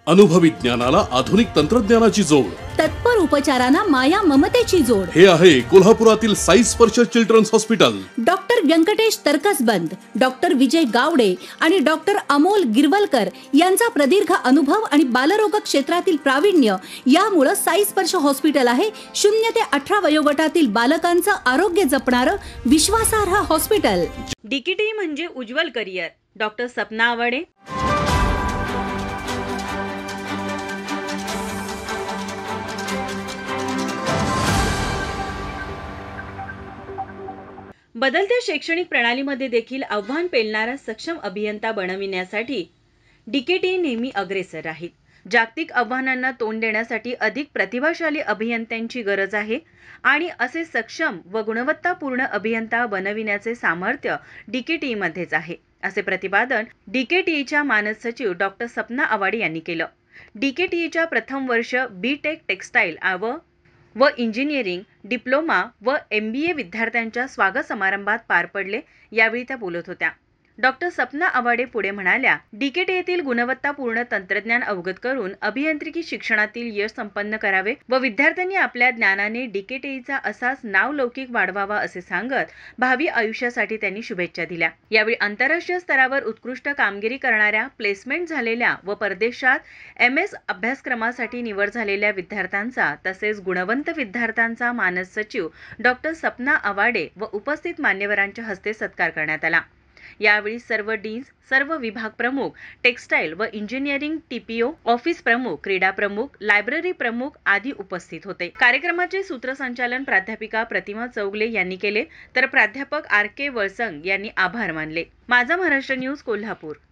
अनुभवी ज्ञानाला आधुनिक तंत्रज्ञानाची जोड, तत्पर उपचारांना माया ममतेची जोड. हे आहे कोल्हापुरातील Sai Sparsh children's hospital. Doctor Venkatesh Taraksaband, doctor Vijay Gawade आणि डॉक्टर अमोल गिरवलकर यांचा प्रदीर्घ अनुभव आणि बालरोग क्षेत्रातील प्रावीण्य यामुळे साई स्पर्श हॉस्पिटल आहे 0 ते 18 वयोगटातील बालकांचं आरोग्य जपणारं विश्वासार्ह हॉस्पिटल. डीकेटी म्हणजे उज्ज्वल करिअर. डॉक्टर सपना आवाडे. बदलत्या शैक्षणिक प्रणालीमध्ये देखील आव्हान पेलणारा सक्षम अभियंता बनविण्यासाठी डीकेटी नेहमी अग्रेसर राहील. जागतिक आव्हानांना तोंड देण्यासाठी अधिक प्रतिभाशाली अभियंत्यांची गरज आहे आणि असे सक्षम व गुणवत्तापूर्ण अभियंता बनविण्याचे सामर्थ्य डीकेटीमध्येच आहे, असे प्रतिपादन डीकेटीच्या मानद सचिव डॉक्टर सपना आवाडे यांनी केलं. डीकेटीच्या प्रथम वर्ष बी.टेक टेक्सटाईल व इंजिनिअरिंग, डिप्लोमा व MBA विद्यार्थ्यांच्या स्वागत समारंभात पार पडले. यावेळी त्या बोलत होत्या. डॉक्टर सपना आवाडे पुढे म्हणाल्या, डीकेटी येथील गुणवत्तापूर्ण तंत्रज्ञान अवगत करून अभियांत्रिकी शिक्षणातील यश संपन्न करावे व विद्यार्थ्यांनी आपल्या ज्ञानाने डीकेटीचा असाच नावलौकिक वाढवावा असे सांगत भावी आयुष्यासाठी त्यांनी शुभेच्छा दिल्या. यावेळी आंतरराष्ट्रीय स्तरावर उत्कृष्ट कामगिरी करणाऱ्या, प्लेसमेंट झालेल्या व परदेशात MS अभ्यासक्रमासाठी निवड झालेल्या विद्यार्थ्यांचा तसेच गुणवंत विद्यार्थ्यांचा मानद सचिव डॉक्टर सपना आवाडे व उपस्थित मान्यवरांच्या हस्ते सत्कार करण्यात आला. यावेळी सर्व डीन्स, सर्व विभाग प्रमुख, टेक्सटाईल व इंजिनिअरिंग TPO, ऑफिस प्रमुख, क्रीडा प्रमुख, लायब्ररी प्रमुख आदी उपस्थित होते. कार्यक्रमाचे सूत्रसंचालन प्राध्यापिका प्रतिमा चौगले यांनी केले तर प्राध्यापक RK वळसंग यांनी आभार मानले. माझा महाराष्ट्र न्यूज कोल्हापूर.